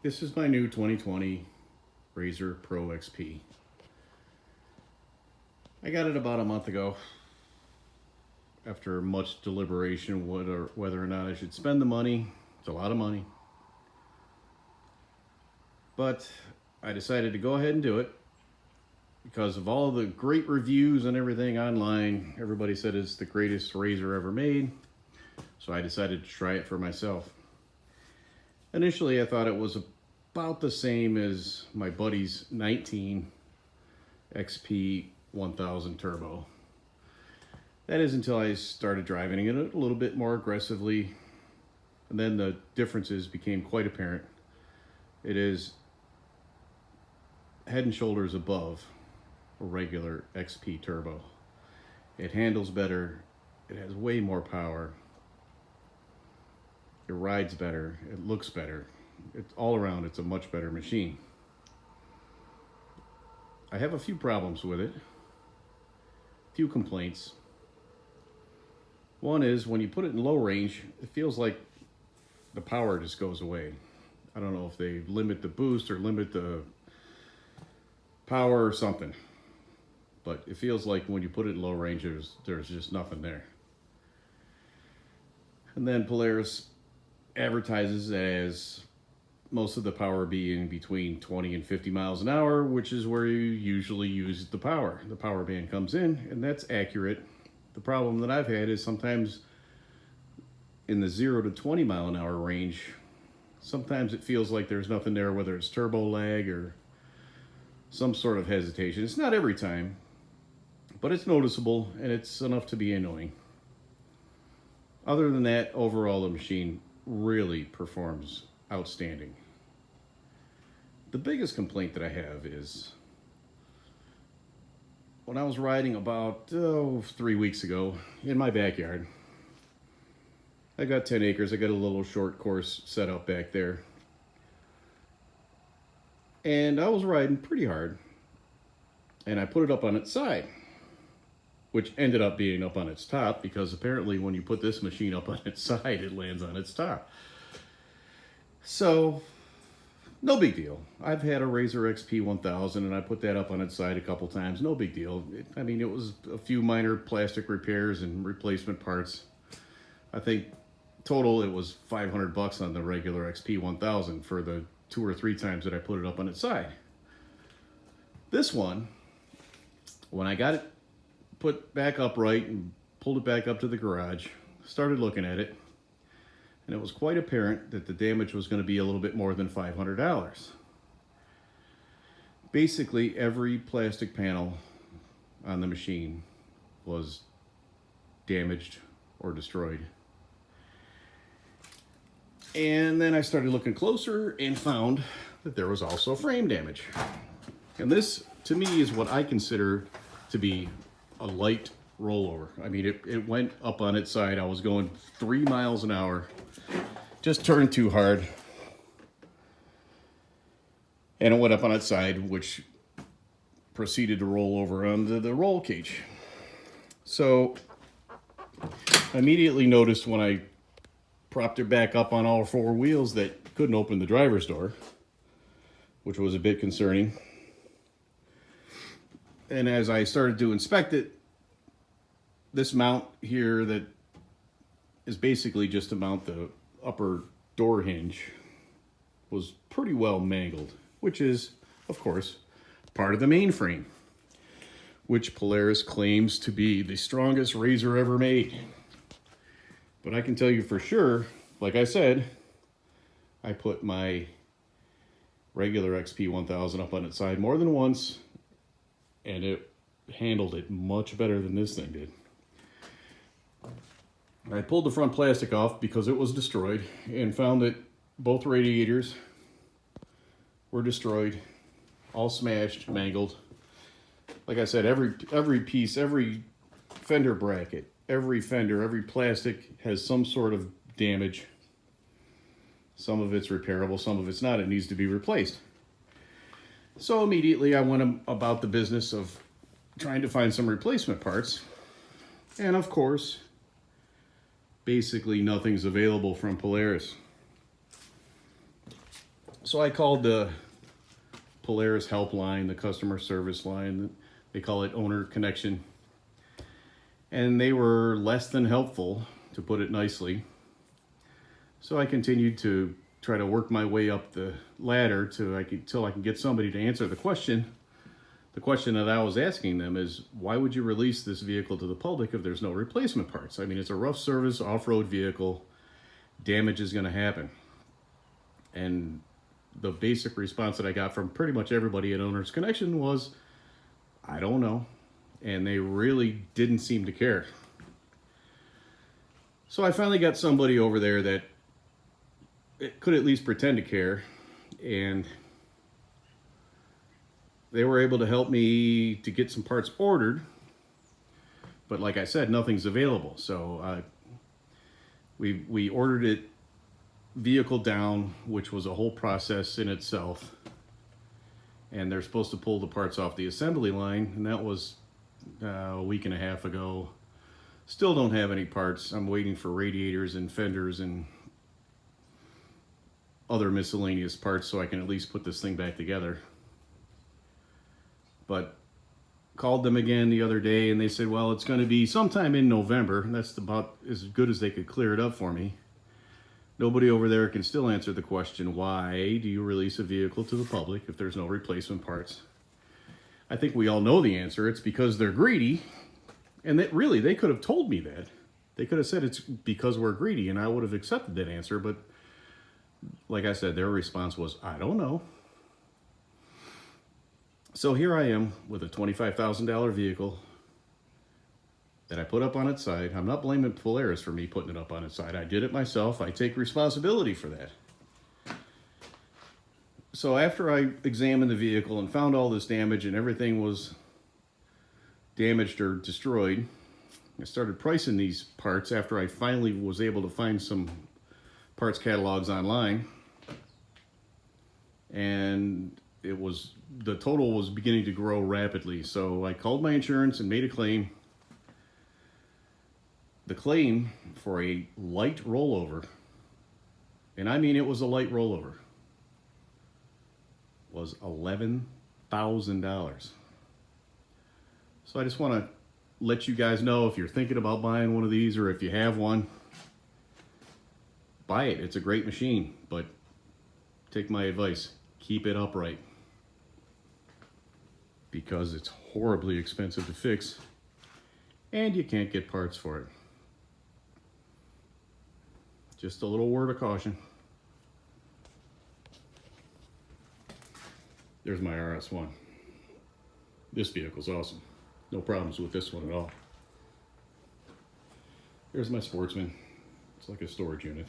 This is my new 2020 Razor Pro XP. I got it about a month ago after much deliberation whether or not I should spend the money. It's a lot of money. But I decided to go ahead and do it because of all the great reviews and everything online. Everybody said it's the greatest razor ever made. So I decided to try it for myself. Initially, I thought it was about the same as my buddy's 19 XP 1000 Turbo. That is until I started driving it a little bit more aggressively, and then the differences became quite apparent. It is head and shoulders above a regular XP Turbo. It handles better, it has way more power, it rides better, it looks better. It's all around, it's a much better machine. I have a few problems with it, a few complaints. One is when you put it in low range, it feels like the power just goes away. I don't know if they limit the boost or limit the power or something, but it feels like when you put it in low range, there's just nothing there. And then Polaris advertises as most of the power being between 20 and 50 miles an hour, which is where you usually use the power. The power band comes in, and that's accurate. The problem that I've had is sometimes in the 0 to 20 mile an hour range, sometimes it feels like there's nothing there, whether it's turbo lag or some sort of hesitation. It's not every time, but it's noticeable, and it's enough to be annoying. Other than that, overall, the machine really performs outstanding. The biggest complaint that I have is when I was riding about 3 weeks ago in my backyard. I got 10 acres. I got a little short course set up back there. And I was riding pretty hard. And I put it up on its side, which ended up being up on its top, because apparently when you put this machine up on its side, it lands on its top. So, no big deal. I've had a Razor XP 1000 and I put that up on its side a couple times. No big deal. It was a few minor plastic repairs and replacement parts. I think total it was $500 on the regular XP 1000 for the 2 or 3 times that I put it up on its side. This one, when I got it put back upright and pulled it back up to the garage, started looking at it, and it was quite apparent that the damage was going to be a little bit more than $500. Basically, every plastic panel on the machine was damaged or destroyed. And then I started looking closer and found that there was also frame damage. And this, to me, is what I consider to be a light rollover. It went up on its side. I was going 3 miles an hour, just turned too hard, and it went up on its side, which proceeded to roll over onto the roll cage. So I immediately noticed when I propped it back up on all 4 wheels that couldn't open the driver's door, which was a bit concerning. And as I started to inspect it, this mount here that is basically just to mount the upper door hinge was pretty well mangled, which is, of course, part of the mainframe, which Polaris claims to be the strongest razor ever made. But I can tell you for sure, like I said, I put my regular XP 1000 up on its side more than once, and it handled it much better than this thing did. I pulled the front plastic off because it was destroyed and found that both radiators were destroyed, all smashed, mangled. Like I said, every piece, every fender bracket, every fender, every plastic has some sort of damage. Some of it's repairable, some of it's not. It needs to be replaced. So immediately I went about the business of trying to find some replacement parts. And of course, basically nothing's available from Polaris. So I called the Polaris helpline, the customer service line. They call it owner connection. And they were less than helpful, to put it nicely. So I continued to try to work my way up the ladder till I can get somebody to answer the question. The question that I was asking them is, why would you release this vehicle to the public if there's no replacement parts? I mean, it's a rough service off-road vehicle. Damage is going to happen. And the basic response that I got from pretty much everybody at Owner's Connection was, I don't know. And they really didn't seem to care. So I finally got somebody over there that could at least pretend to care, and they were able to help me to get some parts ordered, but like I said, nothing's available. So we ordered it vehicle down, which was a whole process in itself, and they're supposed to pull the parts off the assembly line, and that was a week and a half ago. Still don't have any parts. I'm waiting for radiators and fenders and other miscellaneous parts so I can at least put this thing back together. But called them again the other day, and they said, well, it's going to be sometime in November. And that's about as good as they could clear it up for me. Nobody over there can still answer the question, why do you release a vehicle to the public if there's no replacement parts? I think we all know the answer. It's because they're greedy. And that really, they could have told me that. They could have said it's because we're greedy, and I would have accepted that answer. But like I said, their response was, I don't know. So here I am with a $25,000 vehicle that I put up on its side. I'm not blaming Polaris for me putting it up on its side. I did it myself. I take responsibility for that. So after I examined the vehicle and found all this damage and everything was damaged or destroyed, I started pricing these parts after I finally was able to find some parts catalogs online, and the total was beginning to grow rapidly. So I called my insurance and made a claim. The claim for a light rollover, and I mean it was a light rollover, was $11,000. So I just want to let you guys know, if you're thinking about buying one of these, or if you have one, buy it. It's a great machine, but take my advice, keep it upright, because it's horribly expensive to fix and you can't get parts for it. Just a little word of caution. There's my RS1. This vehicle's awesome. No problems with this one at all. There's my Sportsman. It's like a storage unit.